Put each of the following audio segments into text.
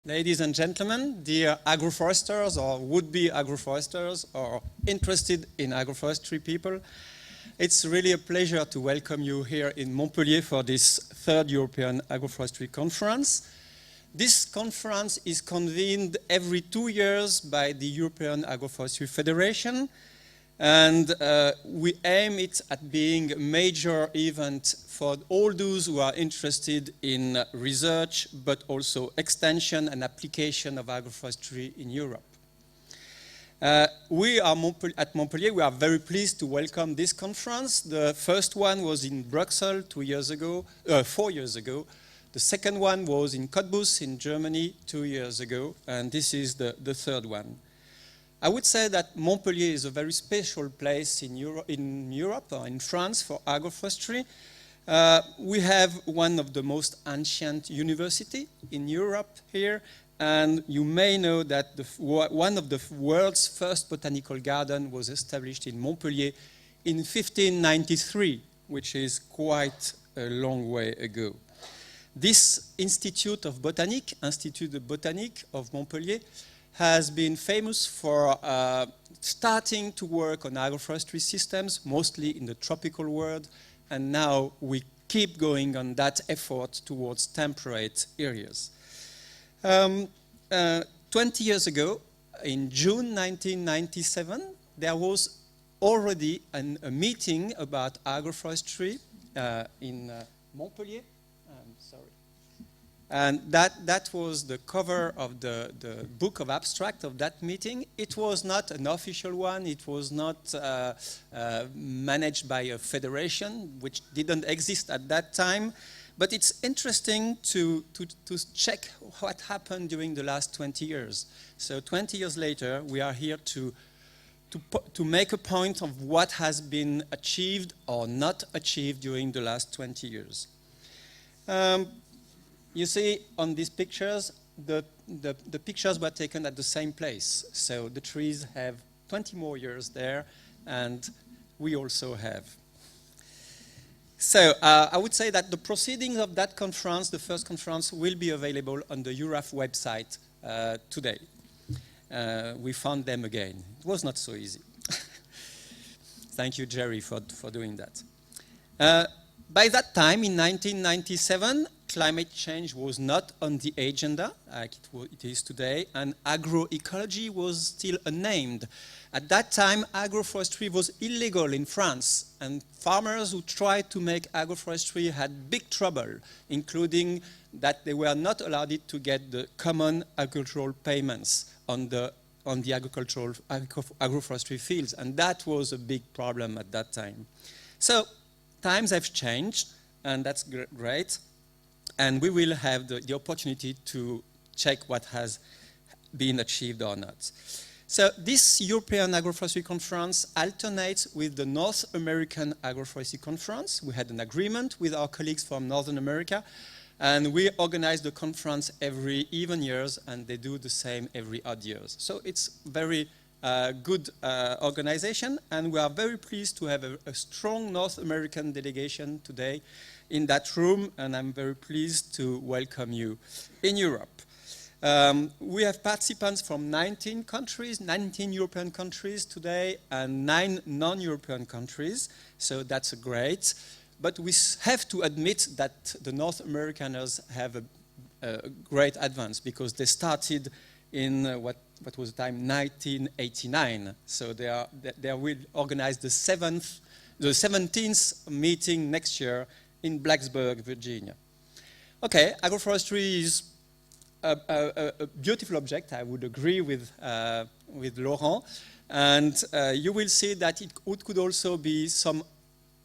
Ladies and gentlemen, dear agroforesters or would-be agroforesters or interested in agroforestry people, it's really a pleasure to welcome you here in Montpellier for this third European Agroforestry Conference. This conference is convened every 2 years by the European Agroforestry Federation, and we aim it at being a major event for all those who are interested in research, but also extension and application of agroforestry in Europe. We are at Montpellier, we are very pleased to welcome this conference. The first one was in Brussels 4 years ago. The second one was in Cottbus in Germany 2 years ago, and this is the third one. I would say that Montpellier is a very special place in Europe or in France for agroforestry. We have one of the most ancient universities in Europe here, and you may know that one of the world's first botanical garden was established in Montpellier in 1593, which is quite a long way ago. This Institute of Botanique, Institut de Botanique of Montpellier, has been famous for starting to work on agroforestry systems, mostly in the tropical world, and now we keep going on that effort towards temperate areas. 20 years ago, in June 1997, there was already a meeting about agroforestry in Montpellier. And that was the cover of the book of abstract of that meeting. It was not an official one. It was not managed by a federation, which didn't exist at that time. But it's interesting to check what happened during the last 20 years. So 20 years later, we are here to make a point of what has been achieved or not achieved during the last 20 years. You see on these pictures, the pictures were taken at the same place. So the trees have 20 more years there, and we also have. So I would say that the proceedings of that conference, the first conference, will be available on the EURAF website today. We found them again. It was not so easy. Thank you, Jerry, for doing that. By that time, in 1997, climate change was not on the agenda, like it is today, and agroecology was still unnamed. At that time, agroforestry was illegal in France, and farmers who tried to make agroforestry had big trouble, including that they were not allowed to get the common agricultural payments on the agroforestry fields, and that was a big problem at that time. So times have changed, and that's great. And we will have the opportunity to check what has been achieved or not. So this European Agroforestry Conference alternates with the North American Agroforestry Conference. We had an agreement with our colleagues from Northern America, and we organize the conference every even years, and they do the same every odd years. So it's very good organization, and we are very pleased to have a strong North American delegation today in that room, and I'm very pleased to welcome you in Europe. We have participants from 19 countries, 19 European countries today, and 9 non-European countries, so that's great. But we have to admit that the North Americans have a great advance, because they started in what was the time, 1989. So they will organize the 17th meeting next year in Blacksburg, Virginia. Okay, agroforestry is a beautiful object. I would agree with Laurent. And you will see that it could also be some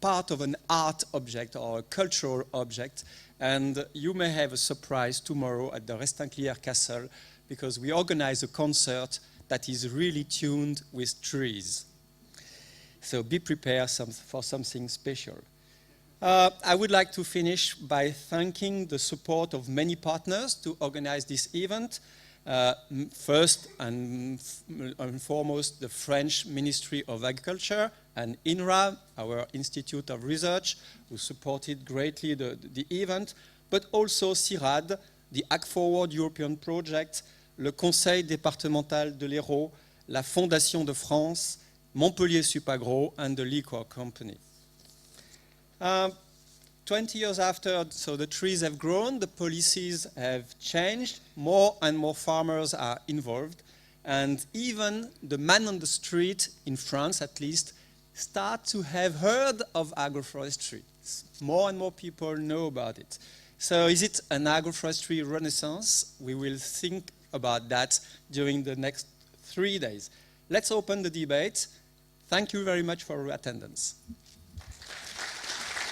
part of an art object or a cultural object. And you may have a surprise tomorrow at the Restanclier Castle, because we organize a concert that is really tuned with trees. So be prepared for something special. I would like to finish by thanking the support of many partners to organize this event. First and foremost, the French Ministry of Agriculture and INRA, our Institute of Research, who supported greatly the event, but also CIRAD, the Hack Forward European Project, le Conseil départemental de l'Hérault, la Fondation de France, Montpellier Supagro, and the Liquor Company. 20 years after, so the trees have grown, the policies have changed, more and more farmers are involved, and even the man on the street, in France at least, start to have heard of agroforestry. More and more people know about it. So is it an agroforestry renaissance? We will think about that during the next 3 days. Let's open the debate. Thank you very much for your attendance.